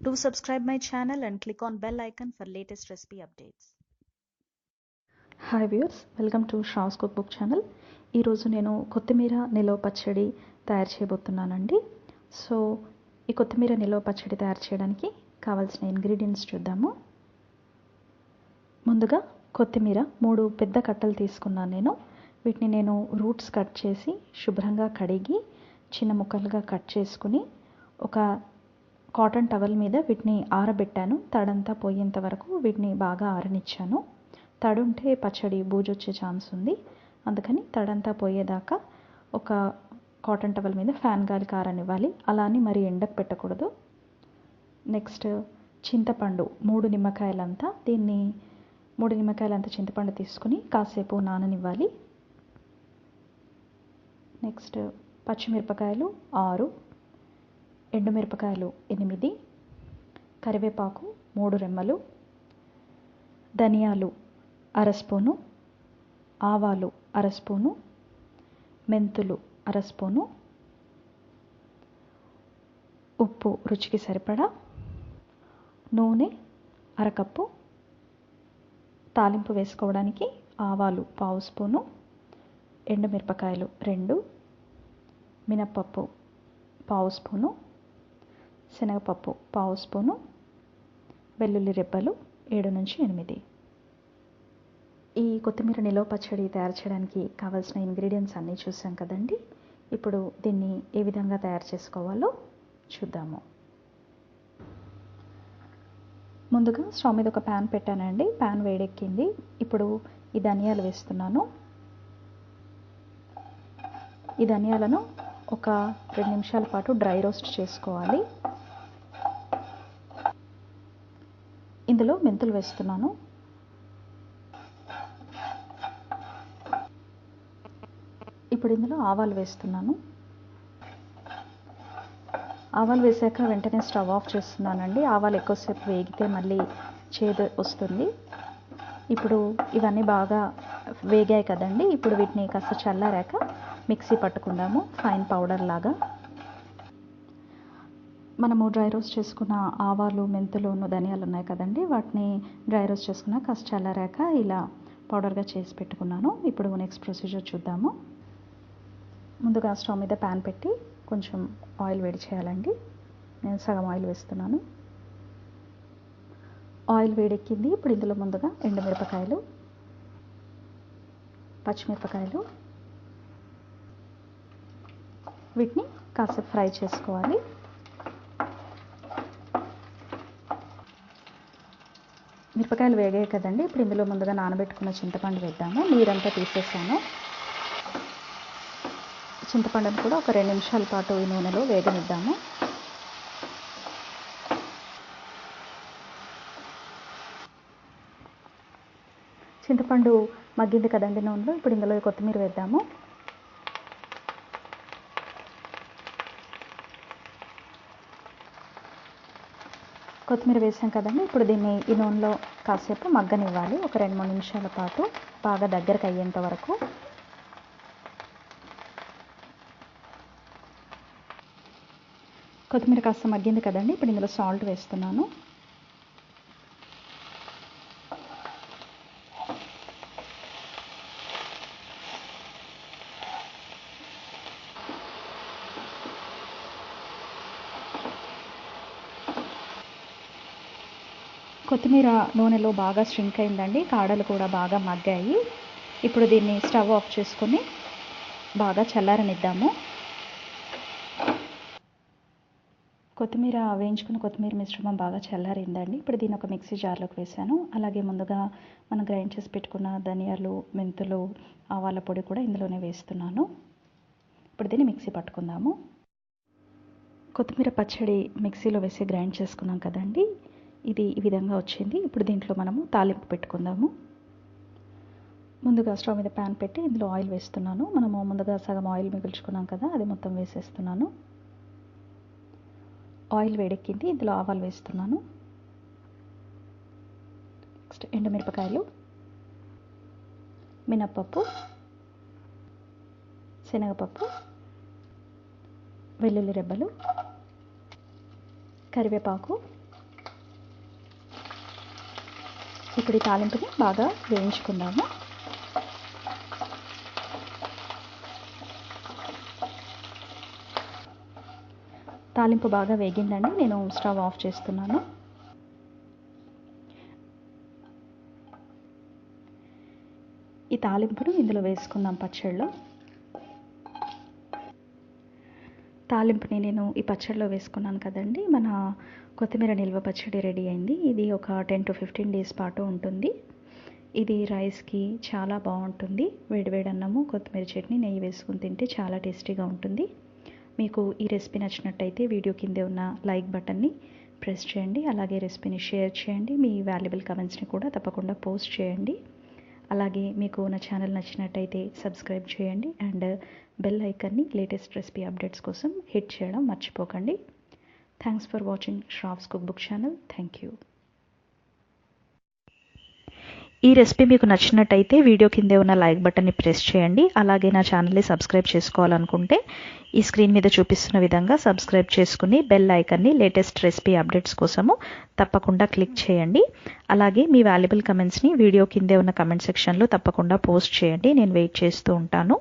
Do subscribe my channel and click on bell icon for latest recipe updates. Hi viewers, welcome to Shravs cook book channel. ఈరోజు నేను కొత్తిమీర నిలవ పచ్చడి తయారు చేయబోతున్నానండి. So ఈ కొత్తిమీర నిలవ పచ్చడి తయారు చేయడానికి కావాల్సిన ఇంగ్రీడియంట్స్ చూద్దాము. ముందుగా కొత్తిమీర 3 పెద్ద కట్టలు తీసుకున్నాను నేను. వీటిని నేను రూట్స్ కట్ చేసి శుభ్రంగా కడిగి చిన్న ముక్కలుగా కట్ చేసుకుని ఒక కాటన్ టవల్ మీద వీటిని ఆరబెట్టాను. తడంతా పోయేంత వరకు వీటిని బాగా ఆరనిచ్చాను. తడుంటే పచ్చడి బూజొచ్చే ఛాన్స్ ఉంది. అందుకని తడంతా పోయేదాకా ఒక కాటన్ టవల్ మీద ఫ్యాన్ గాలికి ఆరనివ్వాలి. అలా అని మరి ఎండకు పెట్టకూడదు. నెక్స్ట్ చింతపండు 3 నిమ్మకాయలంతా, దీన్ని 3 నిమ్మకాయలంతా చింతపండు తీసుకుని కాసేపు నాననివ్వాలి. నెక్స్ట్ పచ్చిమిరపకాయలు 6, ఎండుమిరపకాయలు 8, కరివేపాకు 3 రెమ్మలు, ధనియాలు 1/2 స్పూను, ఆవాలు 1/2 స్పూను, మెంతులు 1/2 స్పూను, ఉప్పు రుచికి సరిపడా, నూనె 1/2 కప్పు, తాలింపు వేసుకోవడానికి ఆవాలు 1/2 స్పూను, ఎండుమిరపకాయలు 2, మినప్పప్పు 1/2 స్పూను, శనగపప్పు 1/2 స్పూను, వెల్లుల్లి రెబ్బలు 7 నుంచి 8. ఈ కొత్తిమీర నిలవ పచ్చడి తయారు చేయడానికి కావాల్సిన ఇంగ్రీడియంట్స్ అన్నీ చూసాం కదండి. ఇప్పుడు దీన్ని ఏ విధంగా తయారు చేసుకోవాలో చూద్దాము. ముందుగా స్టవ్ మీద ఒక ప్యాన్ పెట్టానండి. ప్యాన్ వేడెక్కింది. ఇప్పుడు ఈ ధనియాలు వేస్తున్నాను. ఈ ధనియాలను ఒక 2 నిమిషాల పాటు డ్రై రోస్ట్ చేసుకోవాలి. ఇందులో మెంతులు వేస్తున్నాను. ఇప్పుడు ఇందులో ఆవాలు వేస్తున్నాను. ఆవాలు వేసాక వెంటనే స్టవ్ ఆఫ్ చేస్తున్నానండి. ఆవాలు ఎక్కువసేపు వేగితే మళ్ళీ చేదు వస్తుంది. ఇప్పుడు ఇవన్నీ బాగా వేగాయి కదండి. ఇప్పుడు వీటిని కాస్త చల్లారాక మిక్సీ పట్టుకుందాము ఫైన్ పౌడర్ లాగా. మనము డ్రై రోస్ట్ చేసుకున్న ఆవాలు, మెంతులు, ధనియాలు ఉన్నాయి కదండి, వాటిని డ్రై రోస్ట్ చేసుకున్న కాస్త చల్లారాక ఇలా పౌడర్గా చేసి పెట్టుకున్నాను. ఇప్పుడు నెక్స్ట్ ప్రొసీజర్ చూద్దాము. ముందుగా స్టవ్ మీద ప్యాన్ పెట్టి కొంచెం ఆయిల్ వేడి చేయాలండి. నేను సగం ఆయిల్ వేస్తున్నాను. ఆయిల్ వేడెక్కింది. ఇప్పుడు ఇందులో ముందుగా ఎండుమిరపకాయలు, పచ్చిమిరపకాయలు, వీటిని కాసేపు ఫ్రై చేసుకోవాలి. మిరపకాయలు వేగాయి కదండి. ఇప్పుడు ఇందులో ముందుగా నానబెట్టుకున్న చింతపండు వేద్దాము. నీరంతా తీసేసాను. చింతపండును కూడా ఒక 2 నిమిషాల పాటు ఈ నూనెలో వేగనిద్దాము. చింతపండు మగ్గింది కదండి నూనెలో. ఇప్పుడు ఇందులో కొత్తిమీర వేద్దాము. కొత్తిమీర వేసాం కదండి. ఇప్పుడు దీన్ని ఈ నూనెలో కాసేపు మగ్గనివ్వాలి. ఒక 2-3 నిమిషాల పాటు బాగా దగ్గరకు అయ్యేంత వరకు. కొత్తిమీర కాస్త మగ్గింది కదండి. ఇప్పుడు ఇందులో సాల్ట్ వేస్తున్నాను. కొత్తిమీర నూనెలో బాగా స్ట్రింక్ అయిందండి. కాడలు కూడా బాగా మగ్గాయి. ఇప్పుడు దీన్ని స్టవ్ ఆఫ్ చేసుకొని బాగా చల్లారనిద్దాము. వేయించుకున్న కొత్తిమీర మిశ్రమం బాగా చల్లారిందండి. ఇప్పుడు దీన్ని ఒక మిక్సీ జార్లోకి వేసాను. అలాగే ముందుగా మనం గ్రైండ్ చేసి పెట్టుకున్న ధనియాలు, మెంతులు, ఆవాల పొడి కూడా ఇందులోనే వేస్తున్నాను. ఇప్పుడు దీన్ని మిక్సీ పట్టుకుందాము. కొత్తిమీర పచ్చడి మిక్సీలో వేసి గ్రైండ్ చేసుకున్నాం కదండి. ఇది ఈ విధంగా వచ్చింది. ఇప్పుడు దీంట్లో మనము తాలింపు పెట్టుకుందాము. ముందుగా స్టవ్ మీద ప్యాన్ పెట్టి ఇందులో ఆయిల్ వేస్తున్నాను. మనము ముందుగా సగం ఆయిల్ మిగుల్చుకున్నాం కదా, అది మొత్తం వేసేస్తున్నాను. ఆయిల్ వేడెక్కింది. ఇందులో ఆవాలు వేస్తున్నాను. నెక్స్ట్ ఎండుమిరపకాయలు, మినప్పప్పు, శనగపప్పు, వెల్లుల్లి రెబ్బలు, కరివేపాకు, ఇప్పుడు ఈ తాలింపుని బాగా వేయించుకుందాము. తాలింపు బాగా వేగిందండి. నేను స్టవ్ ఆఫ్ చేస్తున్నాను. ఈ తాలింపును ఇందులో వేసుకుందాం పచ్చడిలో. తాలింపుని నేను ఈ పచ్చడిలో వేసుకున్నాను కదండి. మన కొత్తిమీర నిల్వ పచ్చడి రెడీ అయింది. ఇది ఒక 10 to 15 డేస్ పాటు ఉంటుంది. ఇది రైస్కి చాలా బాగుంటుంది. వేడివేడి అన్నము, కొత్తిమీర చట్నీ, నెయ్యి వేసుకుని తింటే చాలా టేస్టీగా ఉంటుంది. మీకు ఈ రెసిపీ నచ్చినట్టయితే వీడియో కిందే ఉన్న లైక్ బటన్ని ప్రెస్ చేయండి. అలాగే రెసిపీని షేర్ చేయండి. మీ వాల్యుబుల్ కమెంట్స్ని కూడా తప్పకుండా పోస్ట్ చేయండి. అలాగే మీకు నా ఛానల్ నచ్చినట్టయితే సబ్స్క్రైబ్ చేయండి అండ్ బెల్ ఐకాన్ని లేటెస్ట్ రెసిపీ అప్డేట్స్ కోసం హిట్ చేయడం మర్చిపోకండి. Thanks for watching Shravs cook book channel. Thank you. ఈ రెసిపీ మీకు నచ్చినట్టయితే వీడియో కిందే ఉన్న లైక్ బటన్ని ప్రెస్ చేయండి. అలాగే నా ఛానల్ని సబ్స్క్రైబ్ చేసుకోవాలనుకుంటే ఈ స్క్రీన్ మీద చూపిస్తున్న విధంగా సబ్స్క్రైబ్ చేసుకుని బెల్ ఐకాన్ని లేటెస్ట్ రెసిపీ అప్డేట్స్ కోసము తప్పకుండా క్లిక్ చేయండి. అలాగే మీ వాల్యుబుల్ కమెంట్స్ని వీడియో కిందే ఉన్న కమెంట్ సెక్షన్లో తప్పకుండా పోస్ట్ చేయండి. నేను వెయిట్ చేస్తూ ఉంటాను.